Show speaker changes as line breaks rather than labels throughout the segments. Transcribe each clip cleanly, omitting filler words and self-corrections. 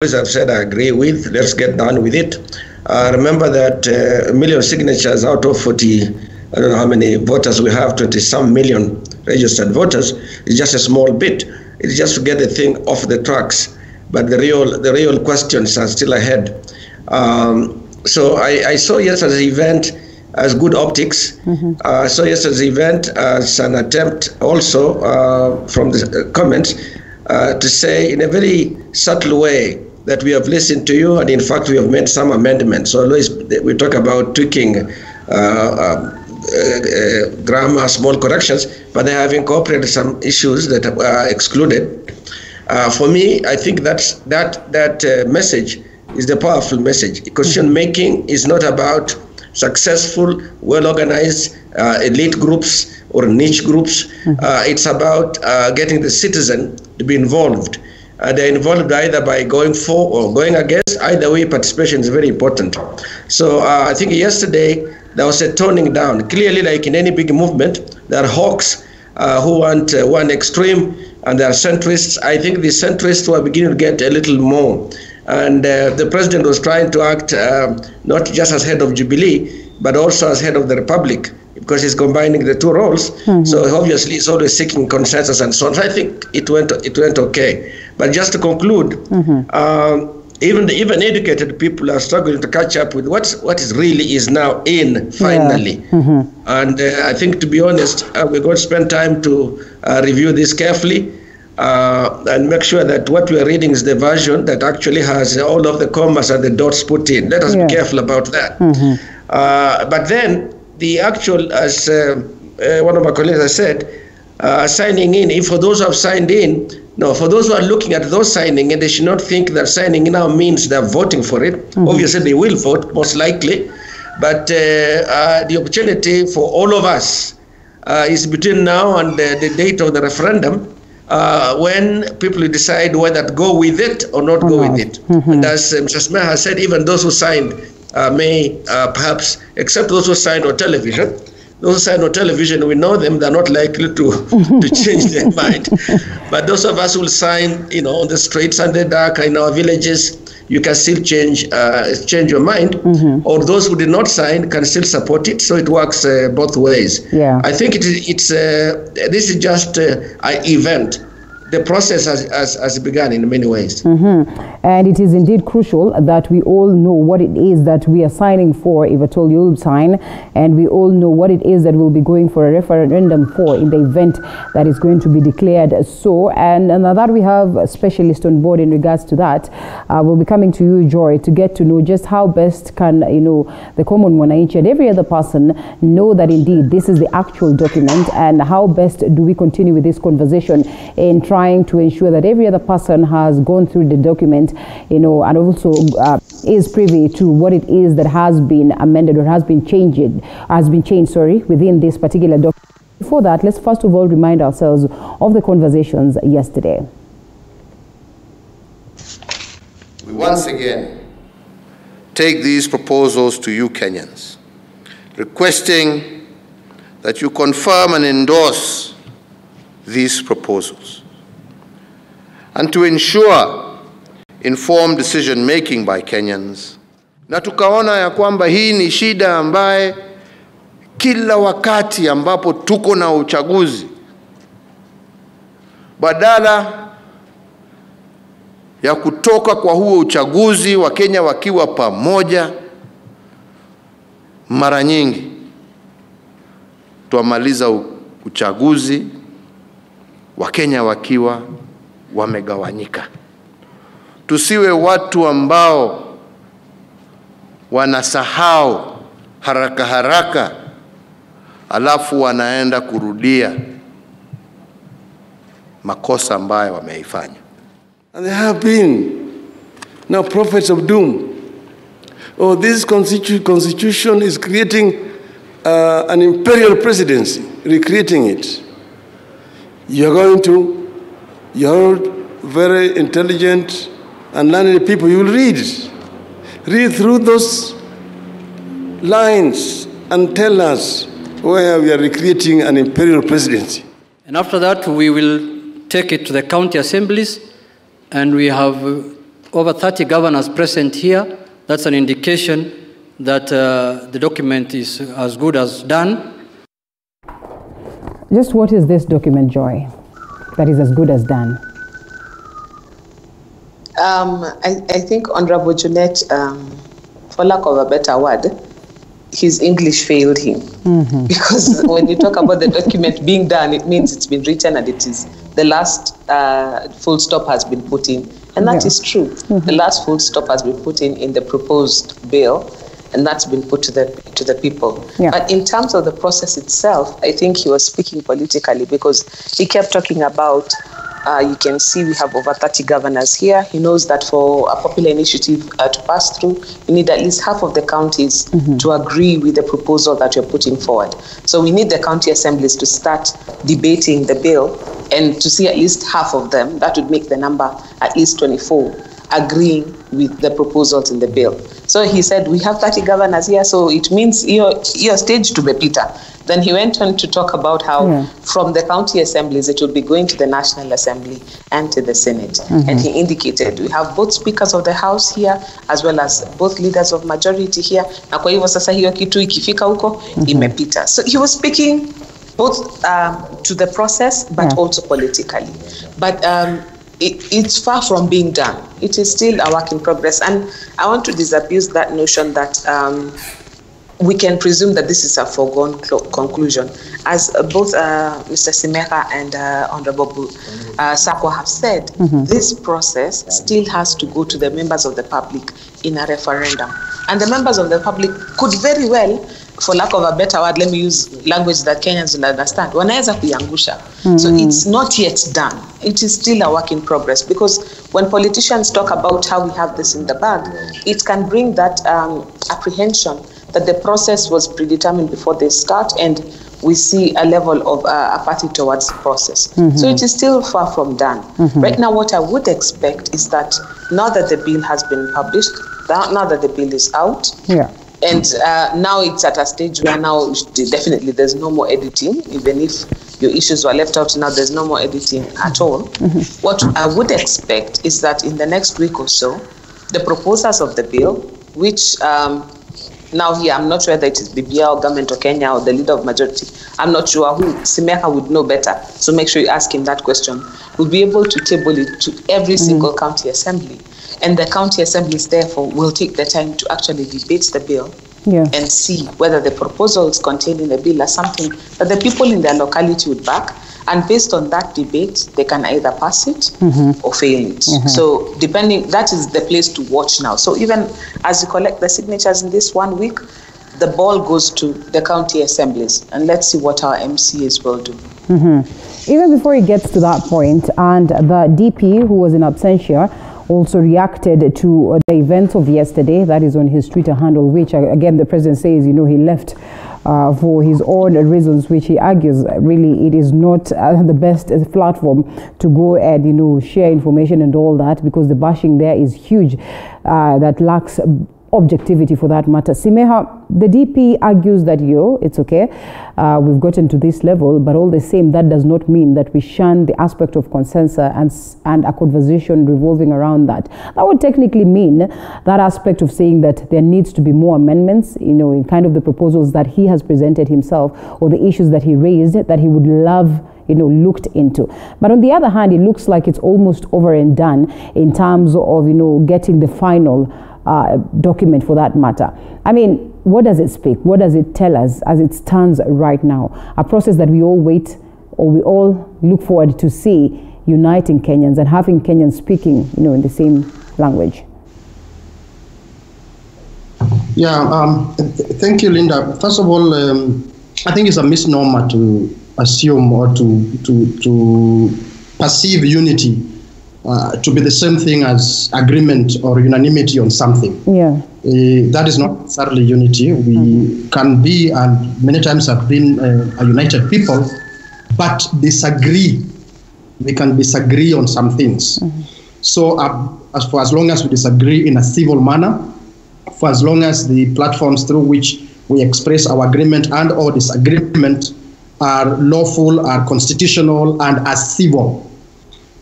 As I've said, I agree with. Let's get done with it. Remember that 1 million signatures out of 40, I don't know how many voters we have, 20-some million registered voters, is just a small bit. It's just to get the thing off the tracks. But the real questions are still ahead. So I saw yesterday's event as good optics. I saw yesterday's event as an attempt also from the comments to say in a very subtle way that we have listened to you, and in fact we have made some amendments. So always we talk about tweaking grammar, small corrections, but they have incorporated some issues that are excluded. For me, I think that message is the powerful message. Constitution making is not about successful, well-organized elite groups or niche groups. It's about getting the citizen to be involved. They're involved either by going for or going against. Either way, participation is very important. So I think yesterday there was a toning down. Clearly, like in any big movement, there are hawks who want one extreme, and there are centrists. I think the centrists were beginning to get a little more. And the president was trying to act not just as head of Jubilee, but also as head of the Republic, because he's combining the two roles. So obviously he's always seeking consensus and so on. So I think it went okay. But just to conclude, even educated people are struggling to catch up with what really is now in finally. And I think, to be honest, we're going to spend time to review this carefully and make sure that what we are reading is the version that actually has all of the commas and the dots put in. Let us be careful about that. But then the actual, as one of my colleagues has said, signing in, if for those who have signed in, no, for those who are looking at those signing in, they should not think that signing in now means they're voting for it. Obviously, they will vote, most likely. But the opportunity for all of us is between now and the date of the referendum, when people decide whether to go with it or not go with it. And as Mr. Smith has said, even those who signed may perhaps, except those who signed on television. Those who signed on television, we know them, they're not likely to change their mind. But those of us who will sign, on the streets and the dark in our villages, you can still change your mind. Or those who did not sign can still support it. So it works both ways. I think this is just an event. The process has begun in many ways.
And it is indeed crucial that we all know what it is that we are signing for, if at all you'll sign, and we all know what it is that we'll be going for a referendum for in the event that is going to be declared so. And now that we have a specialist on board in regards to that, we'll be coming to you, Joy, to get to know just how best can, the common mwananchi and every other person know that indeed this is the actual document, and how best do we continue with this conversation in trying to ensure that every other person has gone through the document, and also is privy to what it is that has been amended or has been changed, within this particular document. Before that, let's first of all remind ourselves of the conversations yesterday.
We once again take these proposals to you Kenyans, requesting that you confirm and endorse these proposals, and to ensure informed decision-making by Kenyans. Na tukaona ya kwamba hii ni shida ambaye kila wakati ambapo tuko na uchaguzi, badala ya kutoka kwa huo uchaguzi wa Kenya wakiwa pamoja, mara nyingi tuamaliza uchaguzi wa Kenya wakiwa wamegawanyika. Tusiwe watu ambao wanasahau haraka haraka alafu wanaenda kurudia makosa ambayo wameifanya.
And there have been now prophets of doom. Oh, this constitution is creating an imperial presidency, recreating it. You're very intelligent and learned people. You will read through those lines and tell us where we are recreating an imperial presidency.
And after that, we will take it to the county assemblies, and we have over 30 governors present here. That's an indication that the document is as good as done.
Just what is this document, Joy, that is as good as done?
I think Honorable Junet, for lack of a better word, his English failed him. Because when you talk about the document being done, it means it's been written and it is the last full stop has been put in. And that is true. The last full stop has been put in the proposed bill, and that's been put to the people. But in terms of the process itself, I think he was speaking politically, because he kept talking about, you can see we have over 30 governors here. He knows that for a popular initiative to pass through, we need at least half of the counties to agree with the proposal that you're putting forward. So we need the county assemblies to start debating the bill, and to see at least half of them, that would make the number at least 24, agreeing with the proposals in the bill. So he said, we have 30 governors here, so it means your stage to be Peter. Then he went on to talk about how from the county assemblies, it will be going to the National Assembly and to the Senate. And he indicated, we have both speakers of the House here, as well as both leaders of majority here. Na kwa hivyo sasa hiyo kitu ikifika huko, imepita. So he was speaking both to the process, but also politically. But it's far from being done. It is still a work in progress. And I want to disabuse that notion that we can presume that this is a foregone conclusion. As both Mr. Simeka and Honorable Sakwa have said, this process still has to go to the members of the public in a referendum. And the members of the public could very well, for lack of a better word, let me use language that Kenyans will understand, wanaweza kuiangusha. So it's not yet done. It is still a work in progress, because when politicians talk about how we have this in the bag, it can bring that apprehension that the process was predetermined before they start, and we see a level of apathy towards the process. So it is still far from done. Right now, what I would expect is that now that the bill has been published, now that the bill is out, and now it's at a stage where now definitely there's no more editing, even if your issues were left out, now there's no more editing at all. What I would expect is that in the next week or so, the proposers of the bill, which now here, I'm not sure whether it is BBI or Government of Kenya or the leader of majority. I'm not sure who. Simeka would know better. So make sure you ask him that question. We'll be able to table it to every single county assembly. And the county assemblies, therefore, will take the time to actually debate the bill and see whether the proposals contained in the bill are something that the people in their locality would back. And based on that debate, they can either pass it or fail it. So depending, that is the place to watch now. So even as you collect the signatures in this 1 week, the ball goes to the county assemblies. And let's see what our MCAs will do.
Even before it gets to that point, and the DP, who was in absentia, also reacted to the events of yesterday, that is on his Twitter handle, which again the president says, he left for his own reasons, which he argues really it is not the best platform to go and share information and all that, because the bashing there is huge, that lacks objectivity for that matter. Simeha, the DP argues that it's okay, we've gotten to this level, but all the same, that does not mean that we shun the aspect of consensus and a conversation revolving around that. That would technically mean that aspect of saying that there needs to be more amendments, in kind of the proposals that he has presented himself, or the issues that he raised that he would love looked into. But on the other hand, it looks like it's almost over and done in terms of getting the final document for that matter. I mean, what does it speak? What does it tell us as it stands right now? A process that we all wait, or we all look forward to see uniting Kenyans and having Kenyans speaking, in the same language.
Thank you, Linda. First of all, I think it's a misnomer to assume or to perceive unity to be the same thing as agreement or unanimity on something. That is not necessarily unity. We can be, and many times have been, a united people, but disagree. We can disagree on some things. So as long as we disagree in a civil manner, for as long as the platforms through which we express our agreement and or disagreement are lawful, are constitutional, and are civil,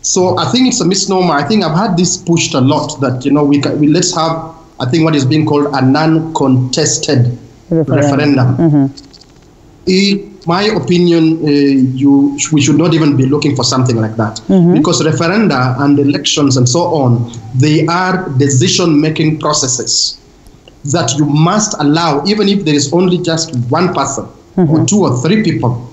So I think it's a misnomer. I think I've had this pushed a lot that, let's have, I think, what is being called a non-contested referendum. In my opinion, we should not even be looking for something like that, because referenda and elections and so on, they are decision-making processes that you must allow, even if there is only just one person or 2 or 3 people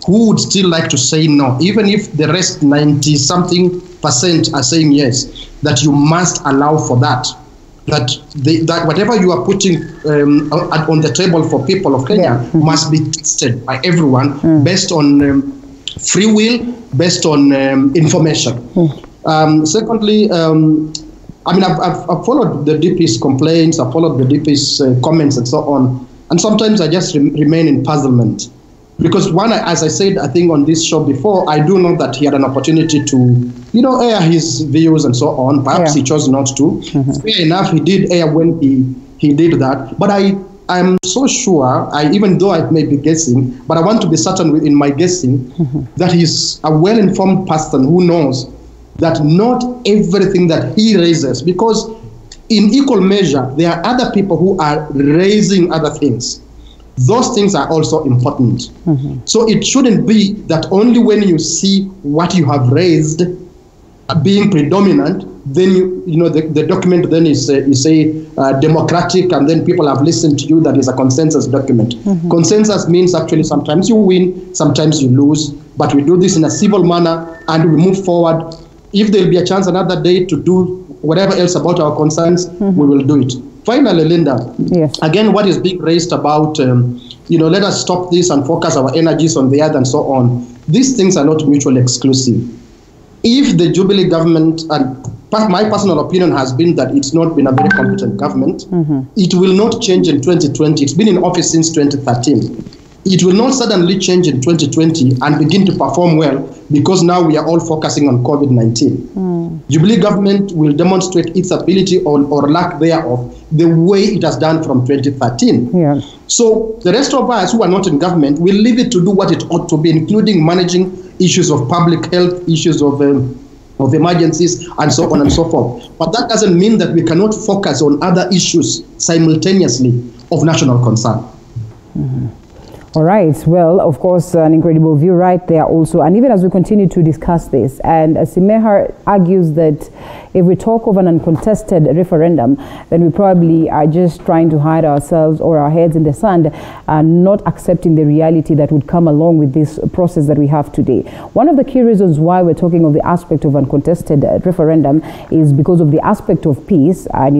who would still like to say no, even if the rest 90-something% are saying yes, that you must allow for that. That whatever you are putting on the table for people of Kenya must be tested by everyone based on free will, based on information. Secondly, I've followed the DP's complaints, I've followed the DP's comments and so on, and sometimes I just remain in puzzlement. Because one, as I said, I think on this show before, I do know that he had an opportunity to, air his views and so on. Perhaps he chose not to. Fair enough, he did air when he did that. But I'm so sure, even though I may be guessing, but I want to be certain in my guessing that he's a well-informed person who knows that not everything that he raises, because in equal measure, there are other people who are raising other things. Those things are also important. So it shouldn't be that only when you see what you have raised being predominant, then the document then is democratic, and then people have listened to you. That is a consensus document. Consensus means actually sometimes you win, sometimes you lose, but we do this in a civil manner and we move forward. If there'll be a chance another day to do whatever else about our concerns, we will do it. Finally, Linda, again, what is being raised about, let us stop this and focus our energies on the other and so on. These things are not mutually exclusive. If the Jubilee government, and my personal opinion has been that it's not been a very competent government, it will not change in 2020. It's been in office since 2013. It will not suddenly change in 2020 and begin to perform well because now we are all focusing on COVID-19. Jubilee government will demonstrate its ability or lack thereof the way it has done from 2013. So the rest of us who are not in government will leave it to do what it ought to be, including managing issues of public health, issues of emergencies, and so on and so forth. But that doesn't mean that we cannot focus on other issues simultaneously of national concern.
All right. Well, of course, an incredible view right there also. And even as we continue to discuss this, and Simehar argues that if we talk of an uncontested referendum, then we probably are just trying to hide ourselves or our heads in the sand and not accepting the reality that would come along with this process that we have today. One of the key reasons why we're talking of the aspect of uncontested referendum is because of the aspect of peace and,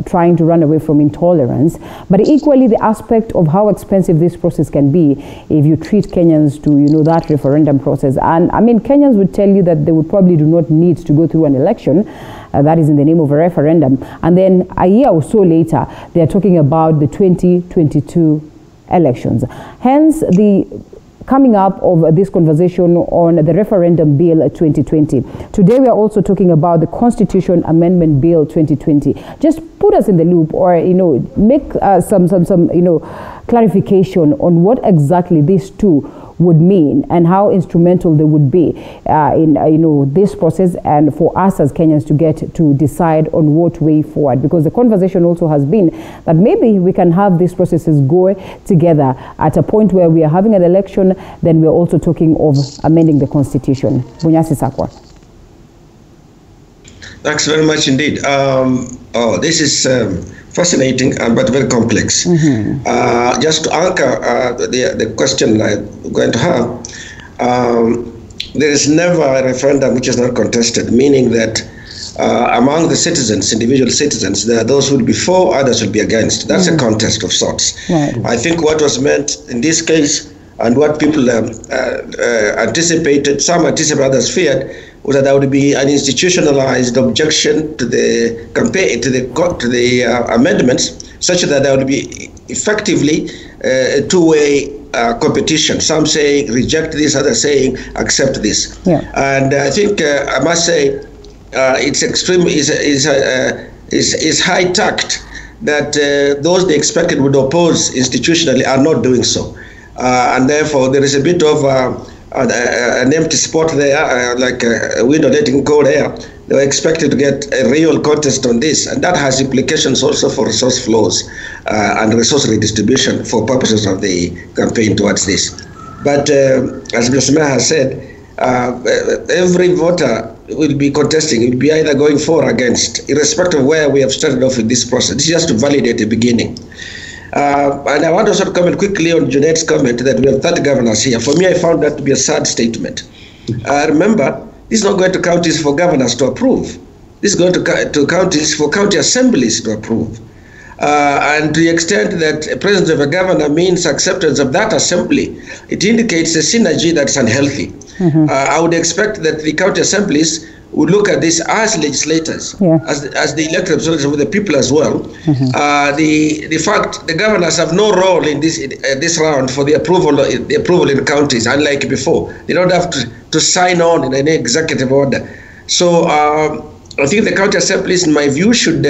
trying to run away from intolerance, but equally the aspect of how expensive this process can be if you treat Kenyans to, that referendum process. And Kenyans would tell you that they would probably do not need to go through an election. That is in the name of a referendum. And then a year or so later, they are talking about the 2022 elections. Hence, the coming up of this conversation on the referendum bill 2020. Today, we are also talking about the Constitution Amendment Bill 2020. Just put us in the loop, or make some clarification on what exactly these two would mean and how instrumental they would be in this process, and for us as Kenyans to get to decide on what way forward. Because the conversation also has been that maybe we can have these processes go together at a point where we are having an election, then we're also talking of amending the constitution. Bunyasi Sakwa.
Thanks very much indeed. This is fascinating but very complex. Just to anchor the question I'm going to have, there is never a referendum which is not contested, meaning that among the citizens, individual citizens, there are those who will be for, others will be against. That's a contest of sorts. Right. I think what was meant in this case, and what people anticipated, some anticipated, others feared, was that there would be an institutionalized objection to the campaign, to the amendments, such that there would be effectively a two-way competition. Some saying reject this, others saying accept this. Yeah. And I think I must say it's extremely is high tact that those they expected would oppose institutionally are not doing so, and therefore there is a bit of an empty spot there, like a window letting go there. They were expected to get a real contest on this, and that has implications also for resource flows and resource redistribution for purposes of the campaign towards this. But as Mr. Mayor has said, every voter will be contesting. It will be either going for or against, irrespective of where we have started off with this process. This is just to validate the beginning. And I want to also comment quickly on Jeanette's comment that we have 30 governors here. For me, I found that to be a sad statement. Remember, this is not going to counties for governors to approve. This is going to counties for county assemblies to approve. And to the extent that a presence of a governor means acceptance of that assembly, it indicates a synergy that's unhealthy. I would expect that the county assemblies would look at this as legislators, as the elected representatives of the people as well. The fact the governors have no role in this round for the approval in counties, unlike before. They don't have to sign on in any executive order. So I think the county assemblies, in my view, should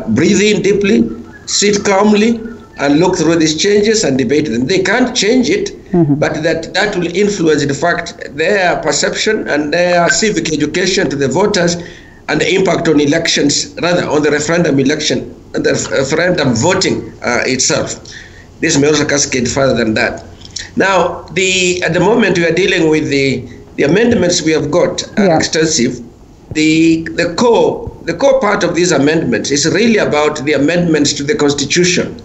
breathe in deeply, sit calmly, and look through these changes and debate them. They can't change it, but that will influence, in fact, their perception and their civic education to the voters and the impact on elections, rather on the referendum election and the referendum voting itself. This may also cascade further than that. Now, at the moment we are dealing with the amendments we have got are extensive. The core part of these amendments is really about the amendments to the Constitution.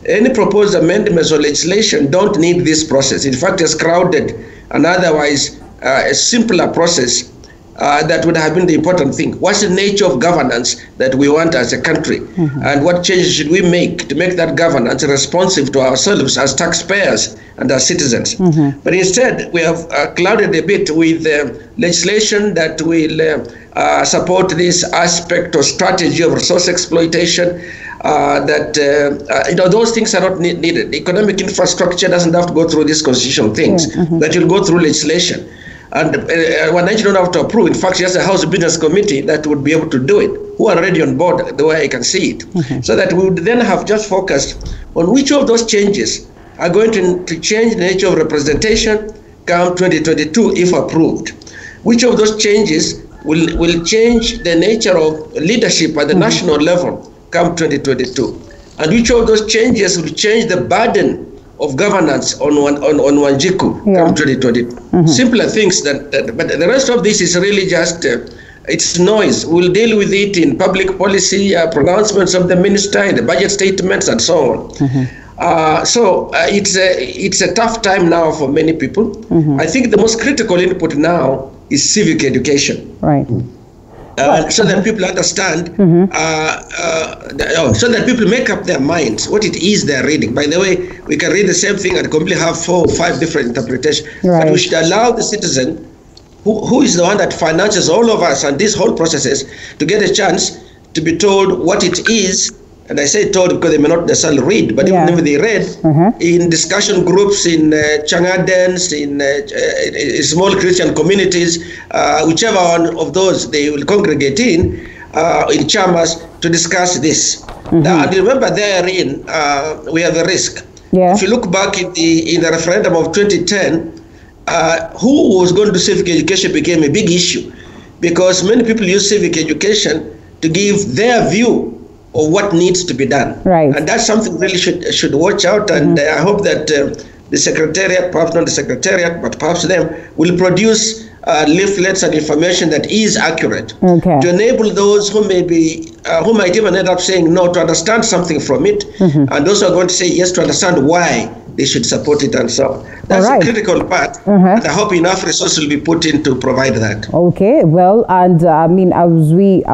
Any proposed amendments or legislation don't need this process. In fact, it's crowded and otherwise a simpler process that would have been the important thing. What's the nature of governance that we want as a country? And what changes should we make to make that governance responsive to ourselves as taxpayers and as citizens? But instead, we have clouded a bit with legislation that will support this aspect or strategy of resource exploitation. Those things are not needed. Economic infrastructure doesn't have to go through these constitutional things. That will go through legislation. And when you don't have to approve, in fact, just a House Business Committee that would be able to do it, who are already on board, the way I can see it. So that we would then have just focused on which of those changes are going to change the nature of representation come 2022 if approved. Which of those changes will change the nature of leadership at the national level come 2022, and which of those changes will change the burden of governance on Wanjiku come 2022. Simpler things but the rest of this is really just it's noise. We'll deal with it in public policy pronouncements of the minister, in the budget statements, and so on. So it's a tough time now for many people. I think the most critical input now is civic education. Right. So that people understand, so that people make up their minds what it is they're reading. By the way, we can read the same thing and completely have 4 or 5 different interpretations. But we should allow the citizen, who is the one that finances all of us and these whole processes, to get a chance to be told what it is. And I say told because they may not necessarily read, but even if they read, in discussion groups, in Changadens, in small Christian communities, whichever one of those they will congregate in chamas to discuss this. Now, and remember therein, we have a risk. If you look back in the referendum of 2010, who was going to civic education became a big issue, because many people use civic education to give their view of what needs to be done. And that's something really should watch out. And I hope that the Secretariat, perhaps not the Secretariat, but perhaps them, will produce leaflets and information that is accurate to enable those who might even end up saying no to understand something from it, and those who are going to say yes to understand why they should support it and so on. That's a critical part, and I hope enough resources will be put in to provide that.
Okay, well, and I mean, as we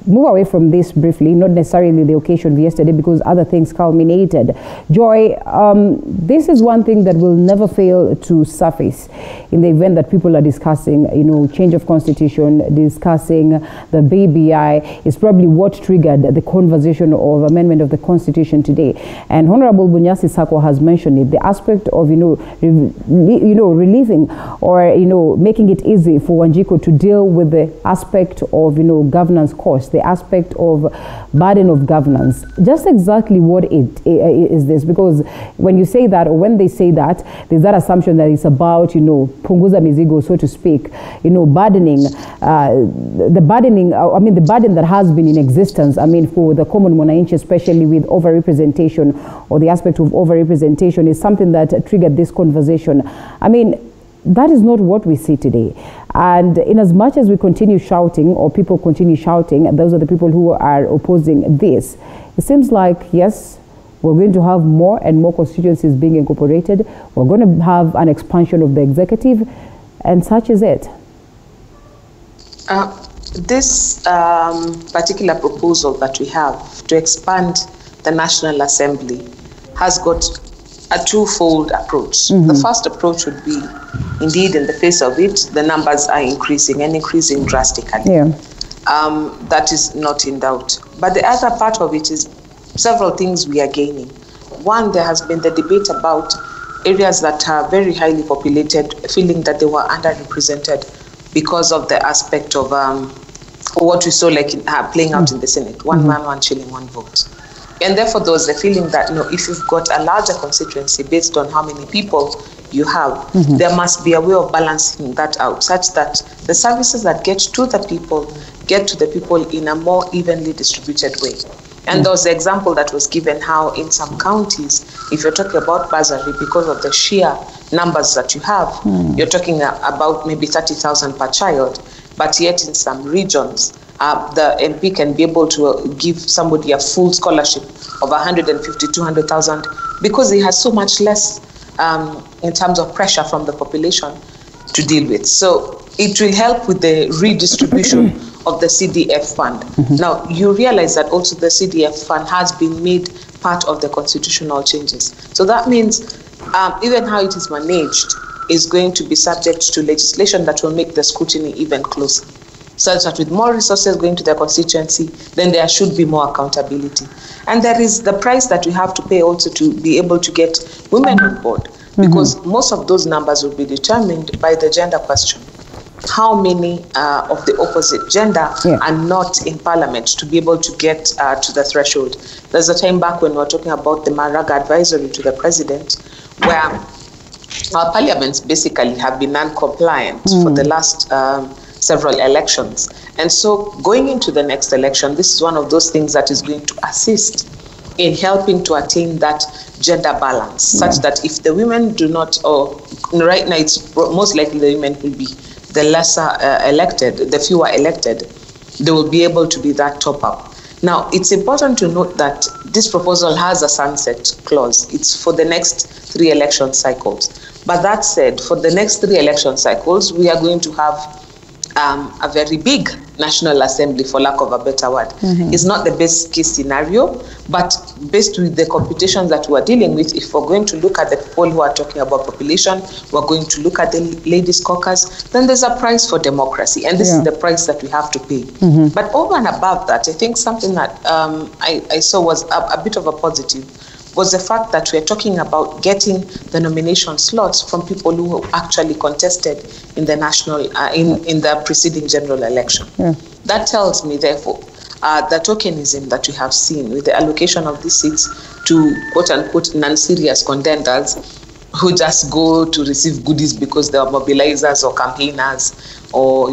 move away from this briefly, not necessarily the occasion of yesterday, because other things culminated. Joy, this is one thing that will never fail to surface in the event that people are discussing, change of constitution, discussing the BBI, is probably what triggered the conversation of amendment of the constitution today. And Honorable Bunyasi Sako has mentioned it, the aspect of, relieving or, making it easy for Wanjiku to deal with the aspect of, governance cost. the aspect of burden of governance. Just exactly what is this? Because when you say that, or when they say that, there's that assumption that it's about, punguza mizigo, so to speak, burdening, the burden that has been in existence, for the common mwananchi, especially with overrepresentation, or the aspect of overrepresentation, is something that triggered this conversation. That is not what we see today. And in as much as we continue shouting, or people continue shouting, and those are the people who are opposing this, it seems like, yes, we're going to have more and more constituencies being incorporated. We're going to have an expansion of the executive, and such is it.
This particular proposal that we have to expand the National Assembly has got a twofold approach. The first approach would be, indeed, in the face of it, the numbers are increasing and increasing drastically. Yeah. That is not in doubt. But the other part of it is several things we are gaining. One, there has been the debate about areas that are very highly populated, feeling that they were underrepresented because of the aspect of what we saw playing out in the Senate, 1 man, 1 shilling, 1 vote. And therefore, there was the feeling that, if you've got a larger constituency based on how many people you have, there must be a way of balancing that out, such that the services that get to the people in a more evenly distributed way. And there was the example that was given how in some counties, if you're talking about bursary, because of the sheer numbers that you have, you're talking about maybe 30,000 per child, but yet in some regions, the MP can be able to give somebody a full scholarship of 150, 200,000 because he has so much less in terms of pressure from the population to deal with. So it will help with the redistribution of the CDF fund. Now, you realize that also the CDF fund has been made part of the constitutional changes. So that means even how it is managed is going to be subject to legislation that will make the scrutiny even closer. Such that with more resources going to their constituency, then there should be more accountability. And there is the price that we have to pay also to be able to get women on board, because most of those numbers will be determined by the gender question. How many of the opposite gender are not in parliament to be able to get to the threshold? There's a time back when we were talking about the Maraga advisory to the president, where our parliaments basically have been non-compliant for the last several elections. And so going into the next election, this is one of those things that is going to assist in helping to attain that gender balance, such that if the women do not, or right now it's most likely the women will be the lesser elected, the fewer elected, they will be able to be that top up. Now, it's important to note that this proposal has a sunset clause. It's for the next 3 election cycles. But that said, for the next 3 election cycles, we are going to have a very big National Assembly, for lack of a better word. It's not the best case scenario, but based with the computations that we're dealing with, if we're going to look at the people who are talking about population, we're going to look at the ladies' caucus, then there's a price for democracy, and this is the price that we have to pay. But over and above that, I think something that I saw was a bit of a positive was the fact that we're talking about getting the nomination slots from people who actually contested in the national, in the preceding general election. That tells me, therefore, the tokenism that we have seen with the allocation of these seats to quote-unquote non-serious contenders who just go to receive goodies because they are mobilizers or campaigners or,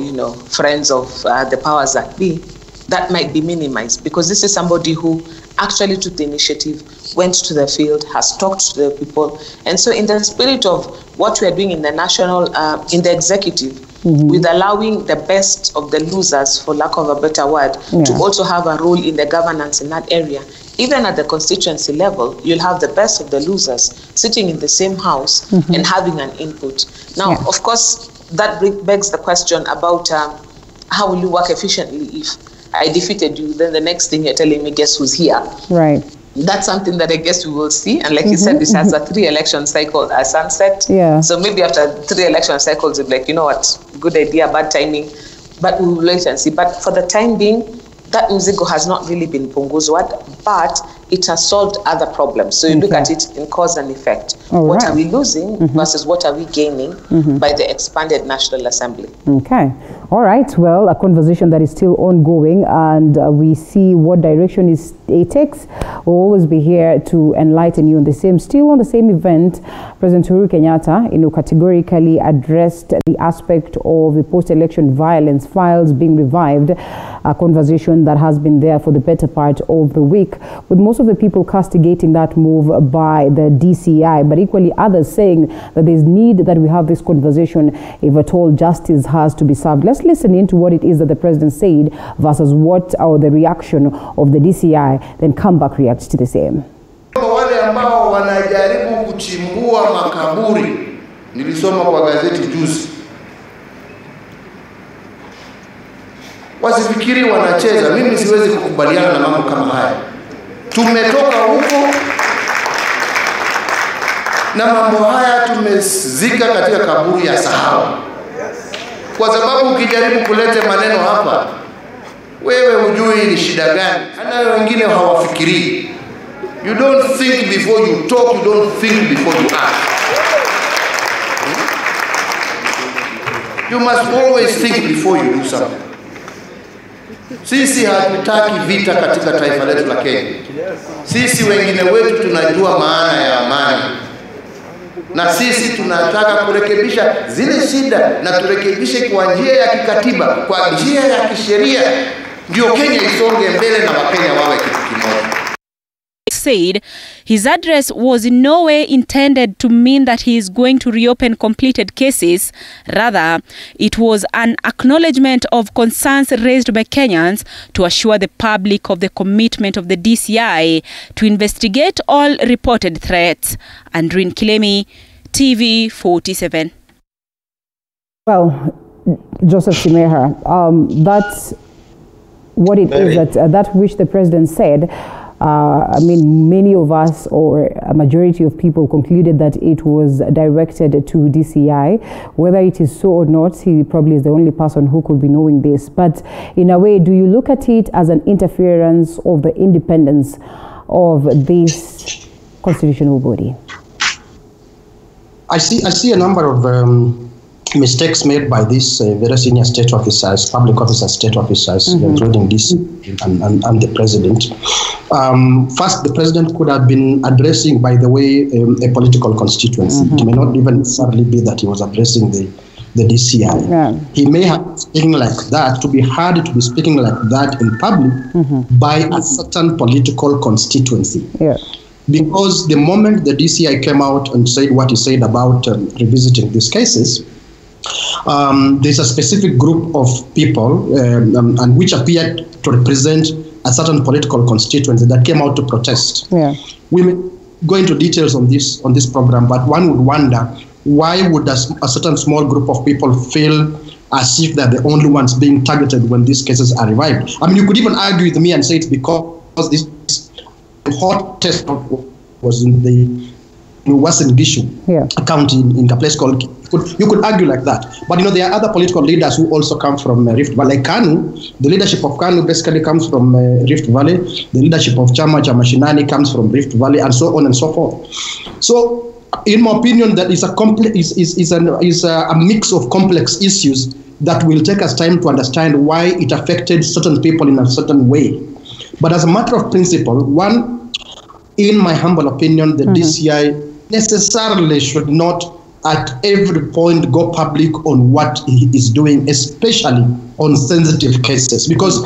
friends of the powers that be, that might be minimized, because this is somebody who actually took the initiative, went to the field, has talked to the people. And so in the spirit of what we are doing in the national, in the executive, with allowing the best of the losers, for lack of a better word, to also have a role in the governance in that area, even at the constituency level, you'll have the best of the losers sitting in the same house and having an input. Now, of course, that begs the question about how will you work efficiently if I defeated you, then the next thing you're telling me, guess who's here? Right. That's something that I guess we will see. And like you said, this has a 3 election cycle, a sunset. So maybe after 3 election cycles, it's like, you know what, good idea, bad timing. But we will wait and see. But for the time being, that mzigo has not really been punguzwa, but it has solved other problems. So you look at it in cause and effect. What are we losing versus what are we gaining by the expanded National Assembly?
Okay. All right. Well, a conversation that is still ongoing, and we see what direction it takes. We'll always be here to enlighten you on the same. Still on the same event, President Uhuru Kenyatta, categorically addressed the aspect of the post-election violence files being revived, a conversation that has been there for the better part of the week, with most of the people castigating that move by the DCI, but equally others saying that there's need that we have this conversation if at all justice has to be served. Let's listen into what it is that the president said versus what or the reaction of the DCI, then come back react to the same.
Wale ambao wanajaribu kuchimbua makaburi, nilisoma kwa gazeti juzi, wasifikiri wanacheza. Mimi siwezi kukubaliana na mambo kama haya. Tumetoka huko na mambo haya tumezika katika kaburi ya sahau. Kwa sababu ukijaribu kuleta maneno hapa, wewe hujui ni shida gani. Hana wengine hawafikiri. You don't think before you talk, you don't think before you act. You must always think before you do something. Sisi hatutaki vita katika taifa letu la Kenya. Sisi wengine wetu tunajua maana ya amani. Na sisi tunataka kurekebisha zile shida na turekebishe kwa njia ya kikatiba, kwa njia ya kisheria, ndio Kenya isonge mbele na Wakenya wawe kitu kimoja.
Said his address was in no way intended to mean that he is going to reopen completed cases. Rather, it was an acknowledgement of concerns raised by Kenyans to assure the public of the commitment of the DCI to investigate all reported threats. Andrin Kilemi, TV 47.
Well, Joseph Simeha, that's what it is that which the president said. I mean, many of us, or a majority of people, concluded that it was directed to DCI. Whether it is so or not, he probably is the only person who could be knowing this. But in a way, do you look at it as an interference of the independence of this constitutional body?
I see a number of mistakes made by these very senior state officers, public officers, state officers, including this and the president. First, the president could have been addressing, by the way, a political constituency. It may not even necessarily be that he was addressing the DCI. Yeah. He may have been speaking like that, to be heard to be speaking like that in public by a certain political constituency. Yeah. Because the moment the DCI came out and said what he said about revisiting these cases, there's a specific group of people and which appeared to represent a certain political constituency that came out to protest. Yeah. We may go into details on this program, but one would wonder, why would a certain small group of people feel as if they're the only ones being targeted when these cases are revived? I mean, you could even argue with me and say it's because this hot test was in the Western Gishu county in a place called. You could argue like that, but there are other political leaders who also come from Rift Valley. Like KANU, the leadership of KANU basically comes from Rift Valley. The leadership of Chama Mashinani comes from Rift Valley, and so on and so forth. So, in my opinion, that is a mix of complex issues that will take us time to understand why it affected certain people in a certain way. But as a matter of principle, one, in my humble opinion, the DCI necessarily should not at every point go public on what he is doing, especially on sensitive cases. Because,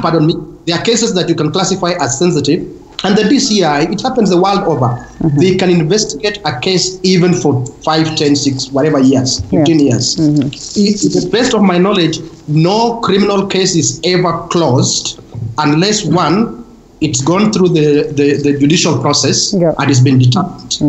pardon me, there are cases that you can classify as sensitive, and the DCI, it happens the world over. They can investigate a case even for 5, 10, 6, whatever years, 15 years. To the best of my knowledge, no criminal case is ever closed unless one, it's gone through the judicial process and it's been determined.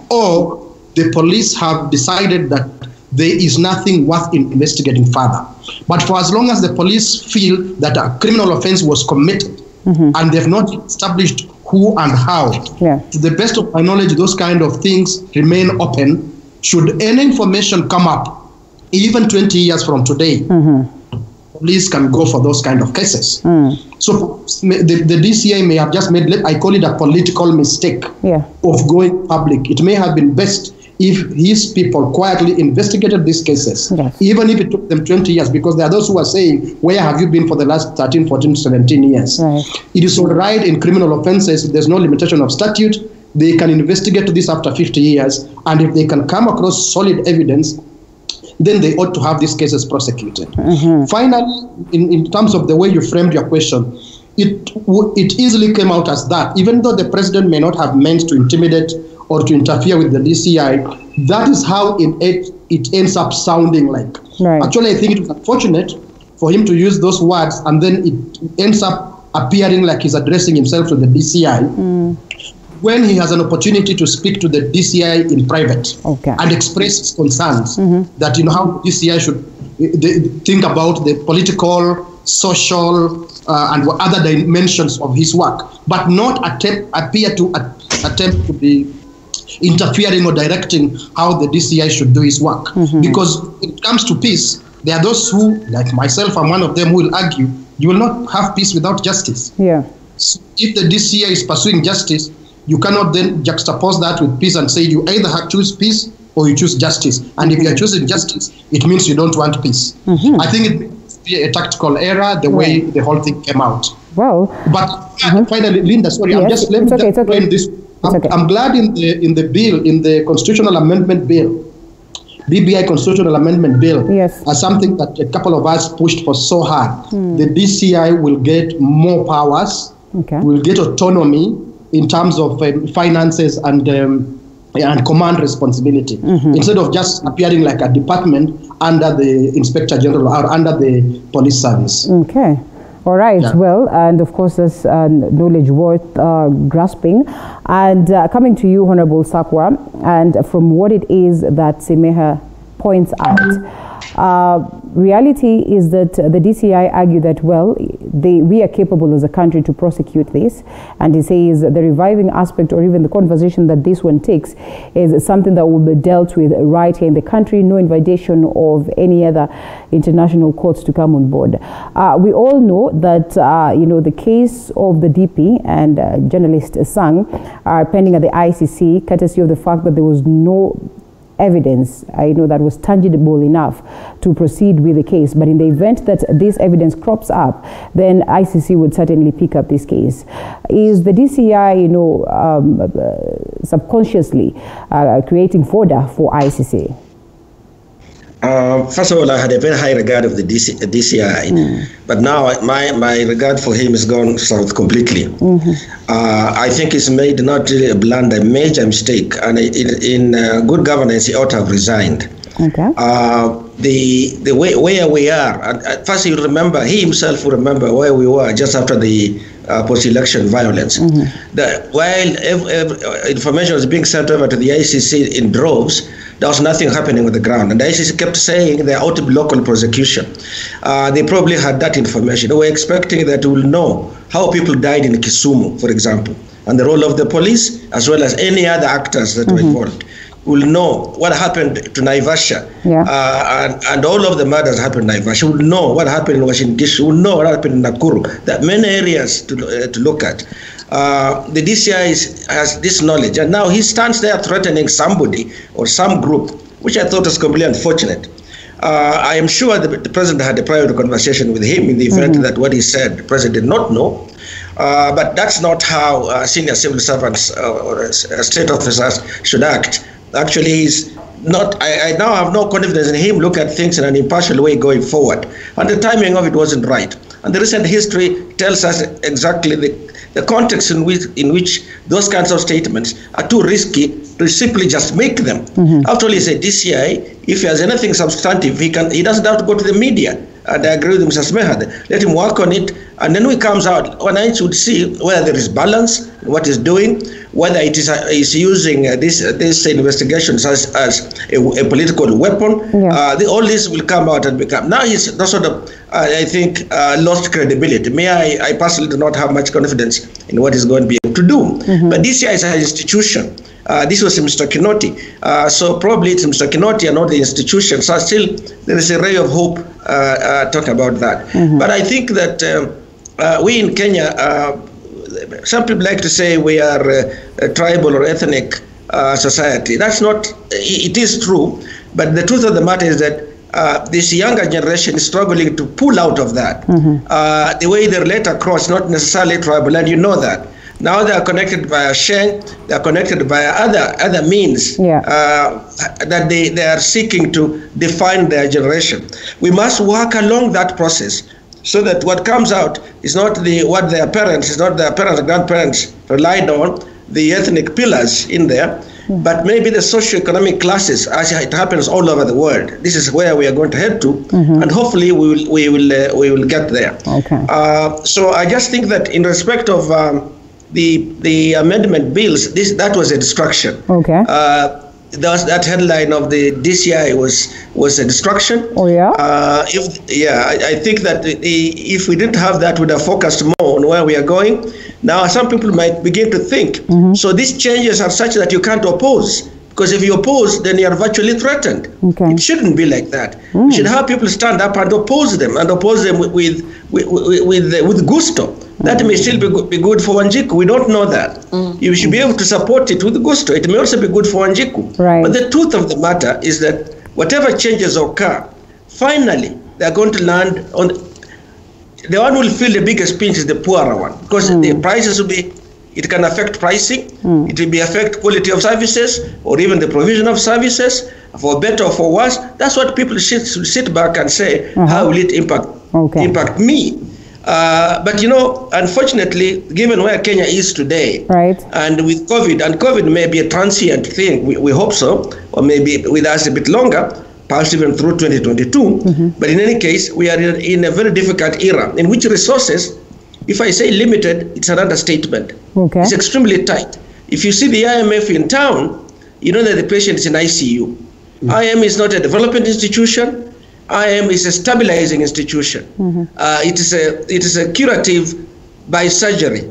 Or the police have decided that there is nothing worth investigating further. But for as long as the police feel that a criminal offense was committed and they've not established who and how, to the best of my knowledge, those kind of things remain open. Should any information come up, even 20 years from today, police can go for those kind of cases. So the DCI may have just made, I call it a political mistake of going public. It may have been best if his people quietly investigated these cases, even if it took them 20 years, because there are those who are saying, where have you been for the last 13, 14, 17 years? It is all right in criminal offenses. There's no limitation of statute. They can investigate this after 50 years, and if they can come across solid evidence, then they ought to have these cases prosecuted. Finally, in terms of the way you framed your question, it easily came out as that, even though the president may not have meant to intimidate or to interfere with the DCI, that is how it ends up sounding like. Actually, I think it was unfortunate for him to use those words, and then it ends up appearing like he's addressing himself to the DCI. When he has an opportunity to speak to the DCI in private and express his concerns that, how DCI should think about the political, social, and other dimensions of his work, but not appear to attempt to be interfering or directing how the DCI should do his work. Because when it comes to peace, there are those who, like myself, I'm one of them, who will argue you will not have peace without justice. So if the DCI is pursuing justice, you cannot then juxtapose that with peace and say you either choose peace or you choose justice. And if you are choosing justice, it means you don't want peace. I think it must be a tactical error, the way the whole thing came out. But finally, Linda, sorry, let me explain this. I'm glad in the bill, in the constitutional amendment bill, BBI constitutional amendment bill, as something that a couple of us pushed for so hard. The DCI will get more powers, will get autonomy in terms of finances and command responsibility, instead of just appearing like a department under the Inspector General or under the police service.
All right, well, and of course, that's knowledge worth grasping. And coming to you, Honorable Sakwa, and from what it is that Semeha points out, reality is that the DCI argue that, well, we are capable as a country to prosecute this. And he says the reviving aspect, or even the conversation that this one takes, is something that will be dealt with right here in the country, no invitation of any other international courts to come on board. We all know that, the case of the DP and journalist Sang are pending at the ICC, courtesy of the fact that there was no evidence, that was tangible enough to proceed with the case. But in the event that this evidence crops up, then ICC would certainly pick up this case. Is the DCI, subconsciously creating fodder for ICC?
First of all, I had a very high regard of the DCI, but now my regard for him has gone south completely. I think he's made not really a blunder, a major mistake, and in good governance, he ought to have resigned. The way where we are, first you remember, he himself will remember where we were just after the post-election violence. While information was being sent over to the ICC in droves, there was nothing happening on the ground. And the ICC kept saying there ought to be local prosecution. They probably had that information. They were expecting that we will know how people died in Kisumu, for example, and the role of the police, as well as any other actors that were involved. We'll know what happened to Naivasha, and all of the murders happened in Naivasha. We'll know what happened in Washington DC. We'll know what happened in Nakuru. There are many areas to look at. The DCI has this knowledge, and now he stands there threatening somebody or some group, which I thought was completely unfortunate. I am sure the president had a private conversation with him in the event that what he said, the president did not know. But that's not how senior civil servants or state officers should act. Actually, he's not. I now have no confidence in him. Look at things in an impartial way going forward, and the timing of it wasn't right. And the recent history tells us exactly the context in which those kinds of statements are too risky to simply just make them. After all, he's a DCI. If he has anything substantive, he doesn't have to go to the media. And I agree with Mr. Smehad. Let him work on it, and then when he comes out, one I should see whether there is balance in what he's doing, whether it is using this investigations as a political weapon. All this will come out and become. Now he's sort of, I think, lost credibility. I personally do not have much confidence in what he's going to be able to do. But DCI is an institution. This was Mr. Kinoti. So probably it's Mr. Kinoti and not the institution. So still, there is a ray of hope talk about that. But I think that we in Kenya, some people like to say we are a tribal or ethnic society. That's not, it is true, but the truth of the matter is that this younger generation is struggling to pull out of that. The way they relate across, not necessarily tribal, and you know that. Now they are connected by a Sheng, they are connected by other means that they are seeking to define their generation. We must work along that process so that what comes out is not what their parents, is not their parents, grandparents relied on, the ethnic pillars in there, but maybe the socio-economic classes, as it happens all over the world. This is where we are going to head to, and hopefully we will get there.
Okay.
So I just think that in respect of the amendment bills, that was a distraction.
Okay.
That headline of the DCI was a distraction.
Oh yeah.
I think that if we didn't have that, we'd have focused more on where we are going. Now, some people might begin to think, so these changes are such that you can't oppose, because if you oppose, then you are virtually threatened.
Okay.
It shouldn't be like that. We should have people stand up and oppose them, with gusto. That may still be good for Wanjiku. We don't know that. You should be able to support it with gusto. It may also be good for Wanjiku.
Right.
But the truth of the matter is that whatever changes occur, finally, they're going to land on. The one who will feel the biggest pinch is the poorer one, because the prices will be. It can affect pricing. It will affect quality of services, or even the provision of services, for better or for worse. That's what people should sit back and say, how will it impact me? But unfortunately, given where Kenya is today, and with COVID, and COVID may be a transient thing, we hope so, or maybe with us a bit longer, perhaps even through 2022. But in any case, we are in a very difficult era in which resources, if I say limited, it's an understatement.
Okay.
It's extremely tight. If you see the IMF in town, you know that the patient is in ICU. IM is not a development institution. IM is a stabilizing institution. It is a curative by surgery.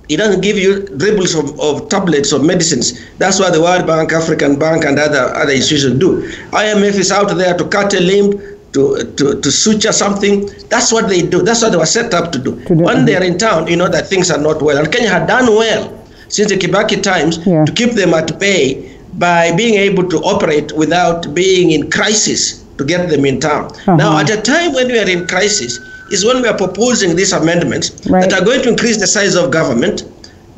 It doesn't give you dribbles of tablets or medicines. That's what the World Bank, African Bank, and other institutions do. IMF is out there to cut a limb, to suture something. That's what they do. That's what they were set up to do. When they are in town, you know that things are not well. And Kenya had done well since the Kibaki times to keep them at bay by being able to operate without being in crisis to get them in town. Now, at a time when we are in crisis is when we are proposing these amendments that are going to increase the size of government,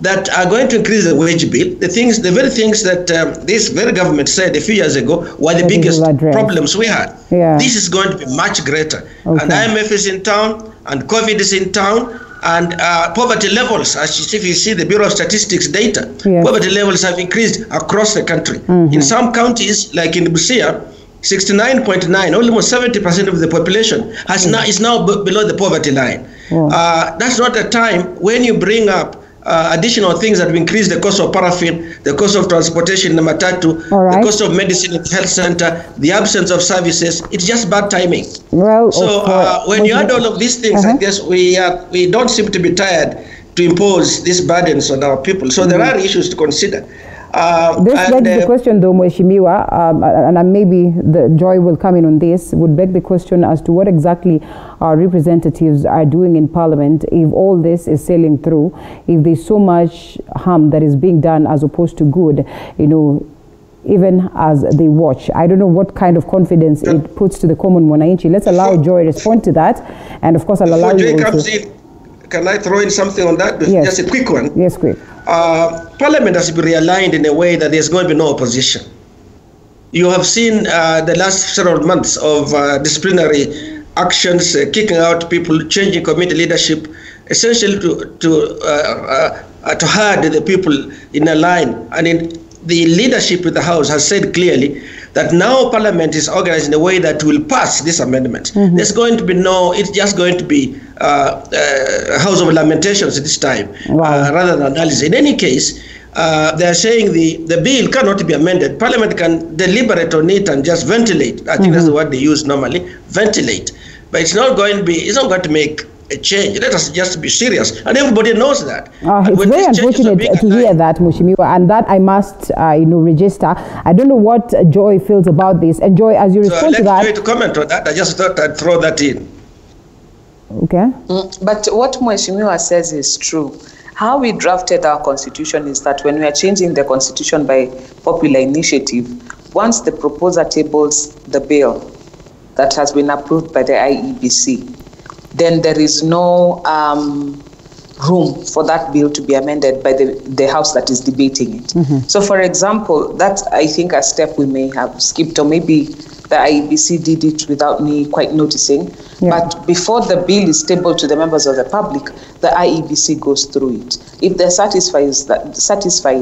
that are going to increase the wage bill, the very things that this very government said a few years ago were the biggest problems we had. This is going to be much greater. And IMF is in town, and COVID is in town, and poverty levels, as if you see the Bureau of Statistics data, poverty levels have increased across the country. In some counties, like in Busia, 69.9, almost 70% of the population is now below the poverty line. That's not a time when you bring up additional things that will increase the cost of paraffin, the cost of transportation in the matatu, the cost of medicine in the health center, the absence of services. It's just bad timing. So when you add all of these things, I guess we don't seem to be tired to impose these burdens on our people. So there are issues to consider.
This begs the question, though, Mheshimiwa, and maybe the Joy will come in on this, would beg the question as to what exactly our representatives are doing in Parliament if all this is sailing through, if there's so much harm that is being done as opposed to good, even as they watch. I don't know what kind of confidence it puts to the common mwananchi. Let's allow Joy to respond to that, and of course I'll allow you also.
Can I throw in something on that?
Yes.
Just a quick one.
Yes, quick.
Parliament has been realigned in a way that there's going to be no opposition. You have seen the last several months of disciplinary actions, kicking out people, changing committee leadership, essentially to herd the people in a line. And the leadership of the House has said clearly that now Parliament is organized in a way that will pass this amendment. There's going to be it's just going to be a house of lamentations this time, rather than analysis. In any case, they're saying the bill cannot be amended. Parliament can deliberate on it and just ventilate. I think that's the word they use normally, ventilate. But it's not going to make a change. Let us just be serious, and everybody knows that.
It's very unfortunate to hear that, Mheshimiwa, and that I must, register. I don't know what Joy feels about this. And Joy, as you respond to that,
Joy to comment on that. I just thought I'd throw that in.
Okay.
But what Mheshimiwa says is true. How we drafted our constitution is that when we are changing the constitution by popular initiative, once the proposer tables the bill that has been approved by the IEBC, then there is no room for that bill to be amended by the House that is debating it. So, for example, that's, I think, a step we may have skipped, or maybe the IEBC did it without me quite noticing. Yeah. But before the bill is tabled to the members of the public, the IEBC goes through it. If they're satisfied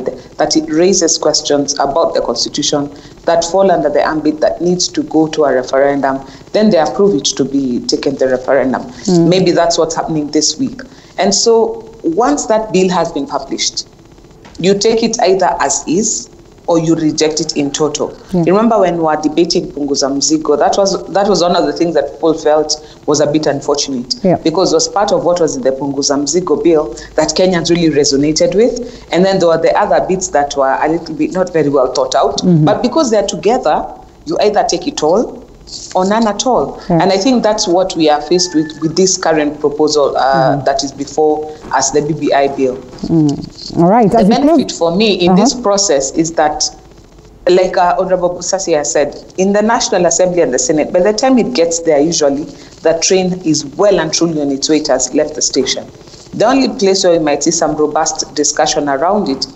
that it raises questions about the Constitution that fall under the ambit that needs to go to a referendum, then they approve it to be taken to referendum. Maybe that's what's happening this week. And so once that bill has been published, you take it either as is or you reject it in total. Yeah. Remember when we were debating Punguza Mzigo, that was one of the things that people felt was a bit unfortunate, because it was part of what was in the Punguza Mzigo bill that Kenyans really resonated with, and then there were the other bits that were a little bit not very well thought out, but because they're together, you either take it all or none at all. Yeah. And I think that's what we are faced with this current proposal that is before us, the BBI bill.
All right.
The benefit for me in this process is that, like Honorable Busasi has said, in the National Assembly and the Senate, by the time it gets there, usually the train is well and truly on its way, it has left the station. The only place where we might see some robust discussion around it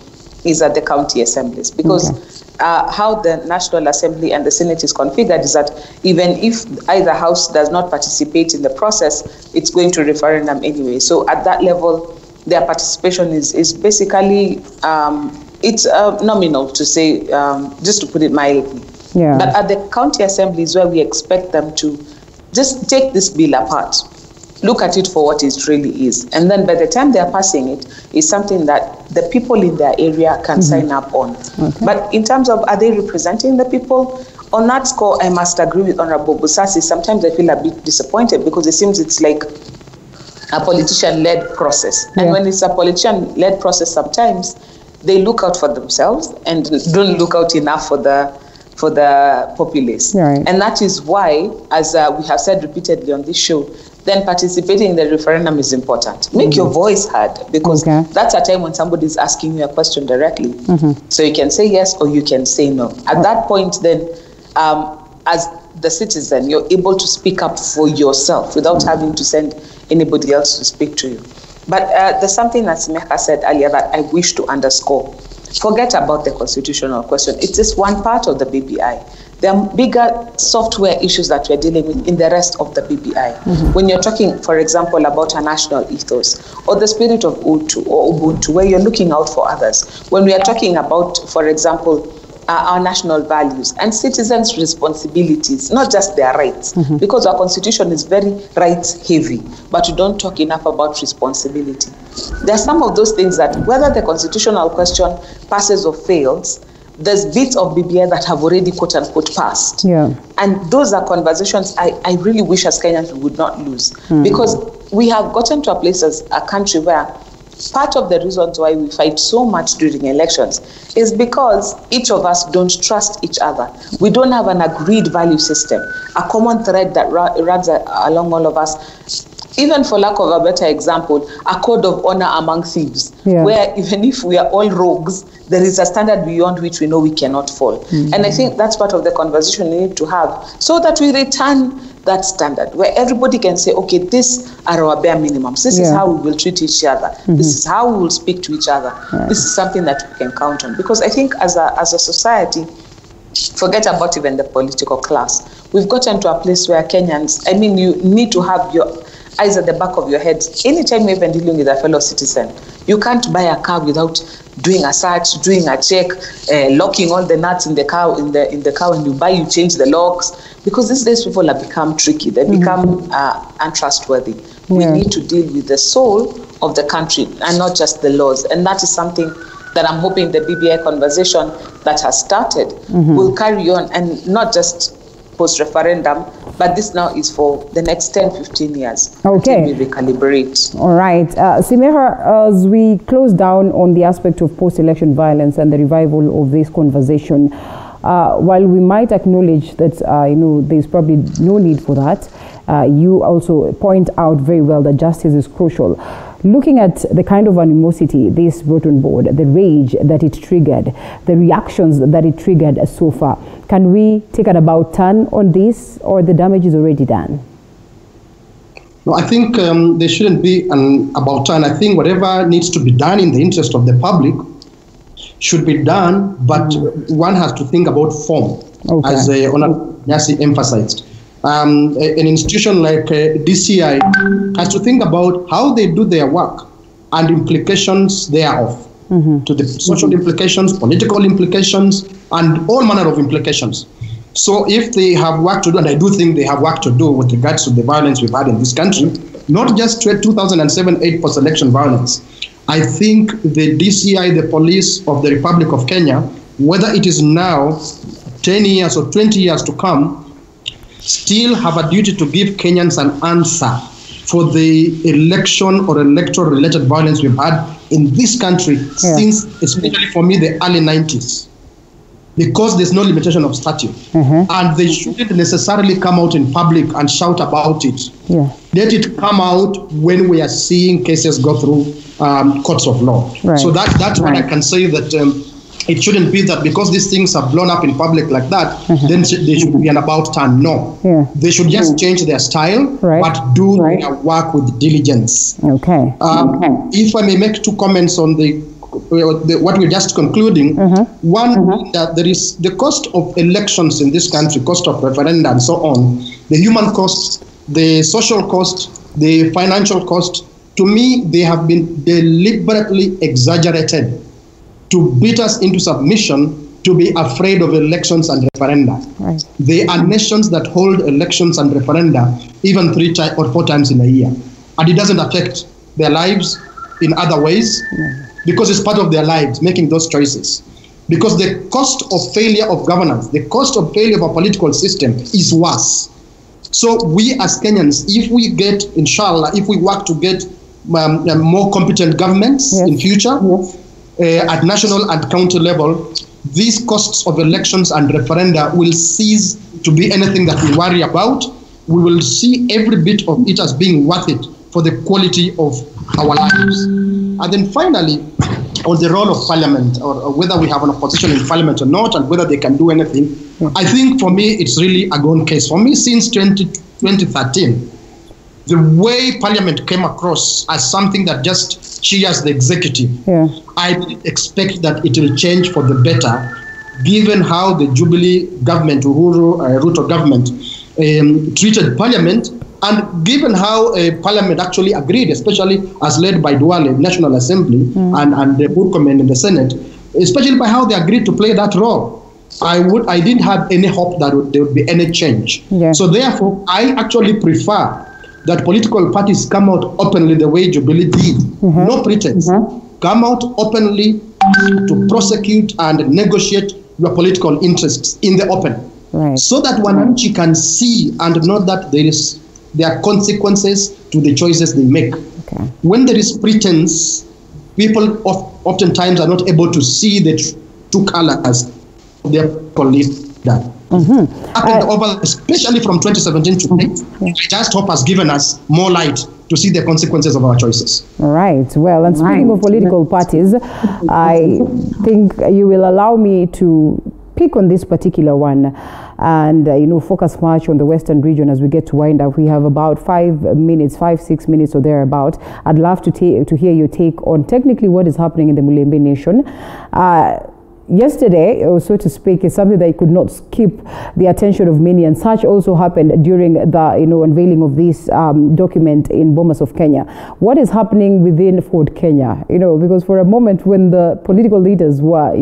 is at the county assemblies, because how the National Assembly and the Senate is configured is that even if either house does not participate in the process, it's going to referendum anyway. So at that level, their participation is basically, it's nominal, to say, just to put it mildly. Yeah. But at the county assemblies, where we expect them to just take this bill apart, look at it for what it really is. And then by the time they are passing it, it's something that the people in their area can sign up on. Okay. But in terms of, are they representing the people? On that score, I must agree with Honorable Busasi. Sometimes I feel a bit disappointed because it seems it's like a politician-led process. And when it's a politician-led process, sometimes they look out for themselves and don't look out enough for the populace. Right. And that is why, as we have said repeatedly on this show, then participating in the referendum is important. Make your voice heard, because that's a time when somebody is asking you a question directly. So you can say yes or you can say no. At that point, then, as the citizen, you're able to speak up for yourself without having to send anybody else to speak to you. But there's something that Smeka said earlier that I wish to underscore. Forget about the constitutional question. It's just one part of the BBI. There are bigger software issues that we're dealing with in the rest of the BBI. When you're talking, for example, about a national ethos or the spirit of Ubuntu, where you're looking out for others. When we are talking about, for example, our national values and citizens' responsibilities, not just their rights, because our constitution is very rights-heavy, but we don't talk enough about responsibility. There are some of those things that, whether the constitutional question passes or fails, there's bits of BBI that have already quote-unquote passed. And those are conversations I really wish as Kenyans we would not lose, because we have gotten to a place as a country where part of the reasons why we fight so much during elections is because each of us don't trust each other. We don't have an agreed value system, a common thread that runs along all of us. Even for lack of a better example, a code of honor among thieves, where even if we are all rogues, there is a standard beyond which we know we cannot fall. And I think that's part of the conversation we need to have, so that we return that standard, where everybody can say, okay, these are our bare minimums. This is how we will treat each other. This is how we will speak to each other. This is something that we can count on. Because I think as a society, forget about even the political class, we've gotten to a place where Kenyans, I mean, you need to have your eyes at the back of your head. Anytime you're even dealing with a fellow citizen, you can't buy a car without doing a search, doing a check, locking all the nuts in the car. In the car, when you change the locks, because these days people have become tricky. They become untrustworthy. We need to deal with the soul of the country and not just the laws. And that is something that I'm hoping the BBI conversation that has started will carry on, and not just post-referendum, But this now is for the next 10, 15 years.
Okay.
Until we recalibrate.
All right. Simeha, as we close down on the aspect of post-election violence and the revival of this conversation, while we might acknowledge that, there's probably no need for that, you also point out very well that justice is crucial. Looking at the kind of animosity this brought on board, the rage that it triggered, the reactions that it triggered so far, can we take an about turn on this, or the damage is already done?
No, I think there shouldn't be an about turn. I think whatever needs to be done in the interest of the public should be done, but one has to think about form, as Honorable Nyasi emphasized. An institution like DCI has to think about how they do their work and implications thereof, to the social implications, political implications, and all manner of implications. So if they have work to do, and I do think they have work to do with regards to the violence we've had in this country, not just 2007-8 post-election violence, I think the DCI, the police of the Republic of Kenya, whether it is now 10 years or 20 years to come, still have a duty to give Kenyans an answer for the election or electoral related violence we've had in this country since, especially for me, the early 90s. Because there's no limitation of statute. And they shouldn't necessarily come out in public and shout about it. Let it come out when we are seeing cases go through courts of law. So that's what I can say, that it shouldn't be that because these things are blown up in public like that, then they should be an about turn. No. They should just change their style, but do their work with diligence. If I may make two comments on what we're just concluding. One, that there is the cost of elections in this country, cost of referenda and so on, the human cost, the social cost, the financial cost. To me, they have been deliberately exaggerated to beat us into submission, to be afraid of elections and referenda. There are nations that hold elections and referenda even 3 or 4 times in a year. And it doesn't affect their lives in other ways, because it's part of their lives, making those choices. Because the cost of failure of governance, the cost of failure of a political system is worse. So we as Kenyans, if we get, inshallah, if we work to get more competent governments in future, at national and county level, these costs of elections and referenda will cease to be anything that we worry about. We will see every bit of it as being worth it for the quality of our lives. And then finally, on the role of parliament, or whether we have an opposition in parliament or not, and whether they can do anything, I think for me, it's really a gone case. For me, since 2013, the way parliament came across as something that just cheers the executive, I didn't expect that it will change for the better, given how the Jubilee government, Ruto government, treated parliament, and given how parliament actually agreed, especially as led by Duale, National Assembly, and the Burkomen in the Senate, especially by how they agreed to play that role. I didn't have any hope that there would be any change. So therefore, I actually prefer that political parties come out openly the way Jubilee did. No pretense. Come out openly to prosecute and negotiate your political interests in the open. So that Wananchi can see and know that there are consequences to the choices they make. When there is pretense, people oftentimes are not able to see the true colors of their leader. Especially from 2017 to today, just hope has given us more light to see the consequences of our choices.
All right. Well, and speaking of political parties, I think you will allow me to pick on this particular one and focus much on the Western region as we get to wind up. We have about 5 minutes, 5-6 minutes or thereabout. I'd love to hear your take on technically what is happening in the Mulembe Nation. Yesterday, or so to speak, is something that could not skip the attention of many, and such also happened during the unveiling of this document in Bomas of Kenya. What is happening within Ford Kenya? Because for a moment when the political leaders were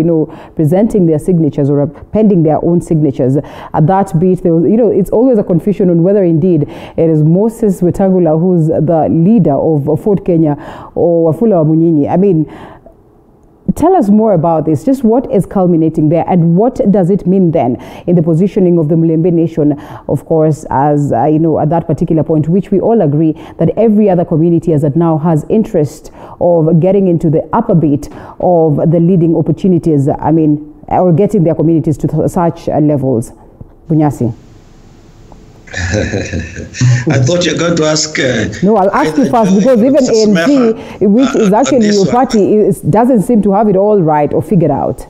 presenting their signatures or appending their own signatures, at that beat there was it's always a confusion on whether indeed it is Moses Wetangula who's the leader of Ford Kenya or Wafula Wamunyinyi. I mean, Tell us more about this. Just what is culminating there, and what does it mean then in the positioning of the Mulembe Nation, of course, as at that particular point, which we all agree that every other community as it now has interest of getting into the upper bit of the leading opportunities, or getting their communities to such levels. Bunyasi.
I thought you were going to ask.
No, I'll ask you first, because even ANC, which is actually your party, doesn't seem to have it all right or figured out.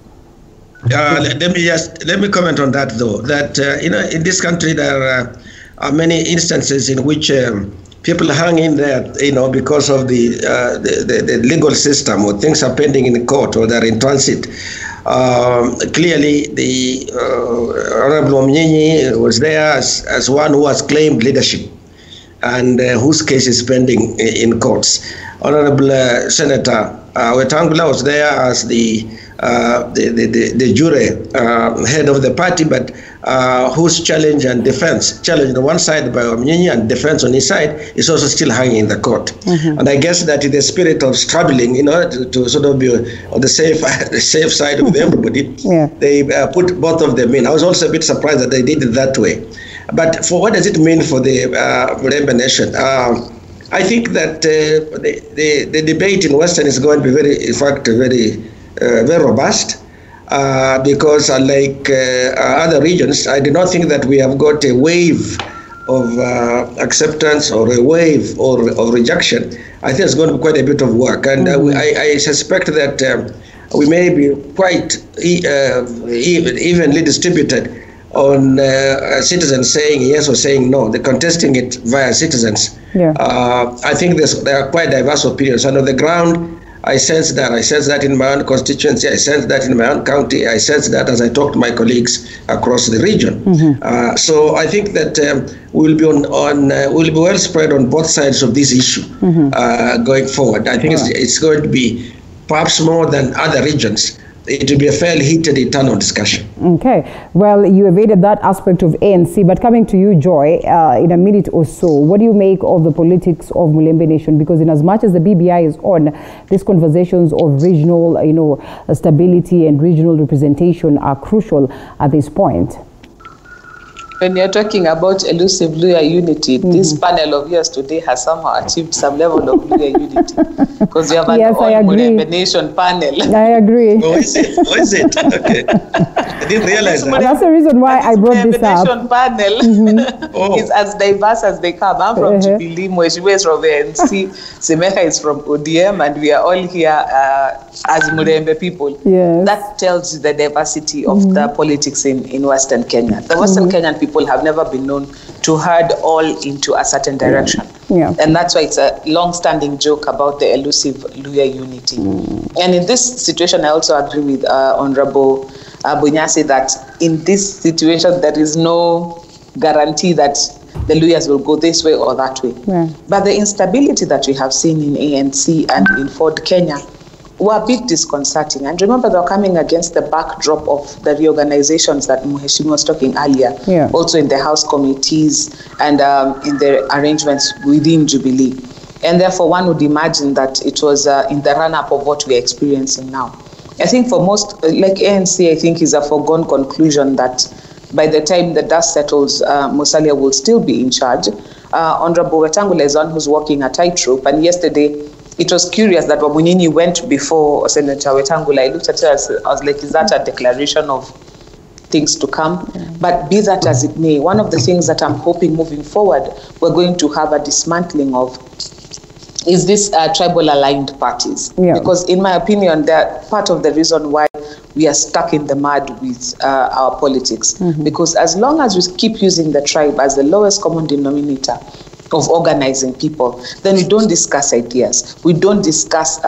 Let me comment on that, though. That in this country there are many instances in which people hang in there, because of the legal system, or things are pending in court, or they're in transit. Clearly, the Honorable Omnyinyi was there as one who has claimed leadership and whose case is pending in courts. Honorable Senator Wetangula was there as the jury head of the party, but whose challenge on one side by Omnyinyi and defense on his side is also still hanging in the court. And I guess that in the spirit of struggling, to sort of be on the safe side with everybody, they put both of them in. I was also a bit surprised that they did it that way. But for what does it mean for the Mulembe Nation? I think that the debate in Western is going to be very robust. Because unlike other regions, I do not think that we have got a wave of acceptance or a wave of rejection. I think it's going to be quite a bit of work, and I suspect that we may be quite evenly distributed on citizens saying yes or saying no. They're contesting it via citizens. I think there are quite diverse opinions. And on the ground, I sense that in my own constituency, I sense that in my own county, I sense that as I talk to my colleagues across the region. So I think that we'll be we'll be well spread on both sides of this issue going forward. I think it's going to be perhaps more than other regions. It will be a fairly heated internal discussion. Okay.
Well, you evaded that aspect of ANC, but coming to you, Joy, in a minute or so, what do you make of the politics of Mulembe Nation? Because in as much as the BBI is on, these conversations of regional, stability and regional representation are crucial at this point.
When you're talking about elusive Luya unity, this panel of yours today has somehow achieved some level of Luya unity. Because you have an all-Mulembe Nation panel.
I agree.
Oh, is it? Okay. I didn't realize that.
That's the reason why I brought this up.
The Nation panel is as diverse as they come. I'm from Jubilee, Mweshiwe is from ANC, Semeka is from ODM, and we are all here as Mulembe people.
Yes.
That tells you the diversity of the politics in Western Kenya. The Western Kenyan people have never been known to herd all into a certain direction. And that's why it's a long-standing joke about the elusive Luya unity. And in this situation, I also agree with Honorable Bunyasi that in this situation, there is no guarantee that the Luyas will go this way or that way. But the instability that we have seen in ANC and in Ford Kenya were a bit disconcerting. And remember, they were coming against the backdrop of the reorganizations that Mheshimiwa was talking earlier, also in the House committees and in the arrangements within Jubilee. And therefore, one would imagine that it was in the run-up of what we're experiencing now. I think for most, like ANC, I think is a foregone conclusion that by the time the dust settles, Musalia will still be in charge. Honorable Wetangula is one who's walking a tightrope, and yesterday, it was curious that Wamunyinyi went before Senator Wetangula. I looked at it, I was like, is that a declaration of things to come? But be that as it may, one of the things that I'm hoping moving forward, we're going to have a dismantling of is this tribal aligned parties. Because in my opinion, they're part of the reason why we are stuck in the mud with our politics. Because as long as we keep using the tribe as the lowest common denominator of organizing people, then we don't discuss ideas. We don't discuss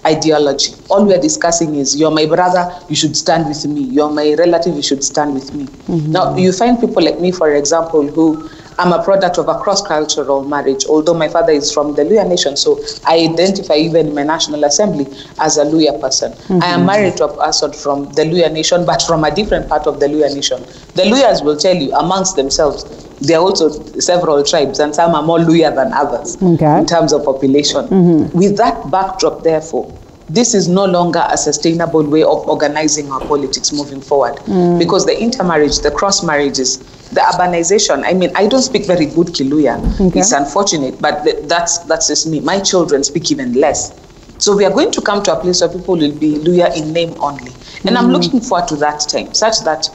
ideology. All we are discussing is, you're my brother, you should stand with me. You're my relative, you should stand with me. Now, you find people like me, for example, who I'm a product of a cross-cultural marriage, although my father is from the Luya Nation, so I identify even in my National Assembly as a Luya person. I am married to a person from the Luya Nation, but from a different part of the Luya Nation. The Luyas will tell you, amongst themselves, there are also several tribes, and some are more Luya than others in terms of population. With that backdrop, therefore, this is no longer a sustainable way of organizing our politics moving forward. Because the intermarriage, the cross marriages, the urbanization, I mean, I don't speak very good Kiluya. Okay. It's unfortunate, but that's just me. My children speak even less. So we are going to come to a place where people will be Luya in name only. And I'm looking forward to that time, such that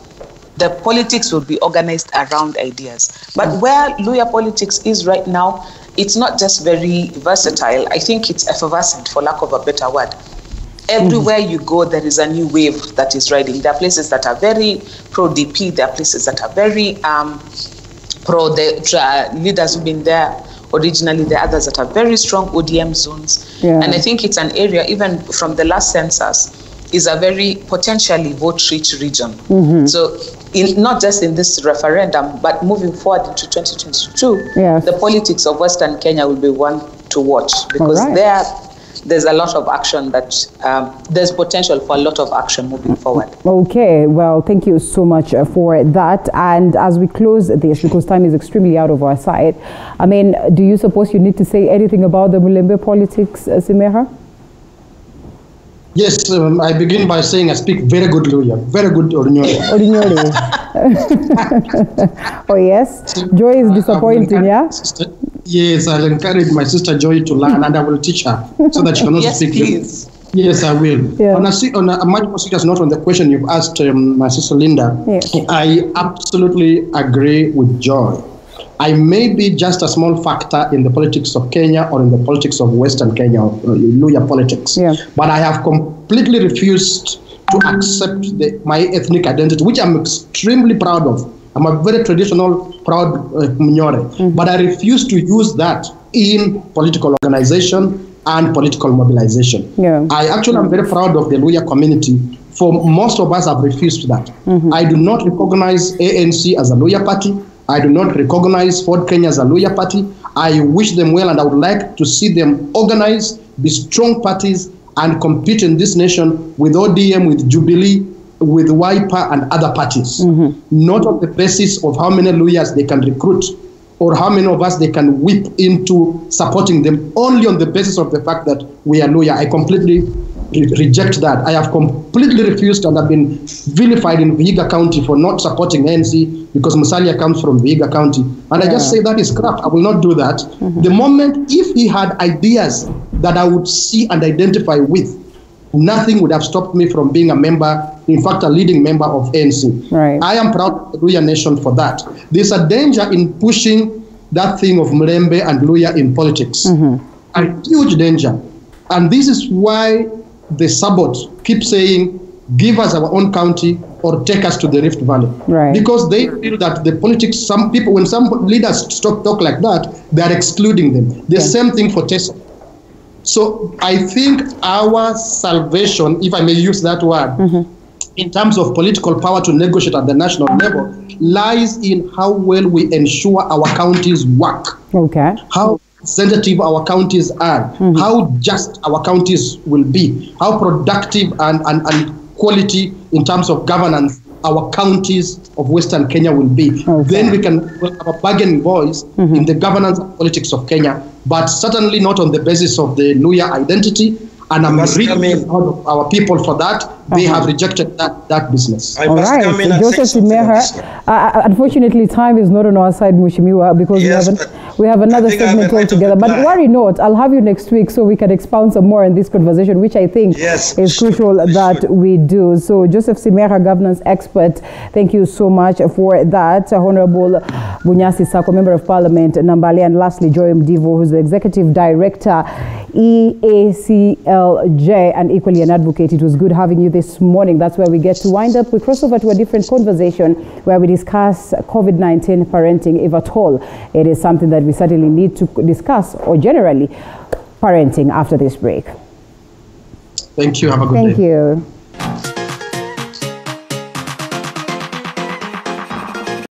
the politics will be organized around ideas. But where Luya politics is right now, it's not just very versatile. I think it's effervescent, for lack of a better word. Everywhere you go, there is a new wave that is riding. There are places that are very pro-DP. There are places that are very pro the leaders who've been there originally. There are others that are very strong ODM zones. Yeah. And I think it's an area, even from the last census, is a very potentially vote-rich region. So not just in this referendum, but moving forward into 2022, the politics of Western Kenya will be one to watch, because there's a lot of action there's potential for a lot of action moving forward.
Okay, well, thank you so much for that. And as we close this, because time is extremely out of our side, I mean, do you suppose you need to say anything about the Mulembe politics, Simeha?
Yes, I begin by saying I speak very good Luya, very good Orinyole.
Oh yes, Joy is disappointing, yeah?
Yes, I'll encourage my sister Joy to learn, and I will teach her so that she can also speak.
Please.
Yes, I will. Yeah. On a much more serious note, on the question you've asked my sister Linda, I absolutely agree with Joy. I may be just a small factor in the politics of Kenya or in the politics of Western Kenya, or Luya politics. But I have completely refused to accept my ethnic identity, which I'm extremely proud of. I'm a very traditional, proud Mnyore. But I refuse to use that in political organization and political mobilization. I actually am very proud of the Luya community. For most of us have refused that. I do not recognize ANC as a Luya party. I do not recognize Ford Kenya as a Luya party. I wish them well, and I would like to see them organize, be strong parties, and compete in this nation with ODM, with Jubilee, with Wiper, and other parties. Not on the basis of how many Luyas they can recruit or how many of us they can whip into supporting them, only on the basis of the fact that we are Luya. I completely reject that. I have completely refused, and have been vilified in Vihiga County for not supporting ANC because Musalia comes from Vihiga County. And I just say that is crap. I will not do that. The moment, if he had ideas that I would see and identify with, nothing would have stopped me from being a member, in fact, a leading member of ANC. I am proud of the Luya nation for that. There's a danger in pushing that thing of Mulembe and Luya in politics. A huge danger. And this is why the Sabot keep saying, give us our own county or take us to the Rift Valley. Because they feel that the politics, some people, when some leaders talk like that, they are excluding them. The same thing for Tesa. So I think our salvation, if I may use that word, in terms of political power to negotiate at the national level, lies in how well we ensure our counties work. How sensitive our counties are, how just our counties will be, how productive and quality in terms of governance our counties of Western Kenya will be. Then we can have a bargaining voice in the governance and politics of Kenya, but certainly not on the basis of the Luya identity. And I'm really proud of our people for that. They have rejected that business.
All right, Joseph Simeha, unfortunately, time is not on our side, Mushimiwa, because we have another segment altogether. But worry not, I'll have you next week so we can expound some more in this conversation, which I think is crucial that we do. So, Joseph Simeha, governance expert, thank you so much for that. Honorable Bunyasi Sako, Member of Parliament, Nambale, and lastly, Joy Mdivo, who's the Executive Director, EACLJ, and equally an advocate. It was good having you this morning. That's where we get to wind up. We cross over to a different conversation where we discuss COVID-19 parenting, if at all it is something that we certainly need to discuss, or generally parenting, after this break.
Thank you. Have a good day.
Thank you.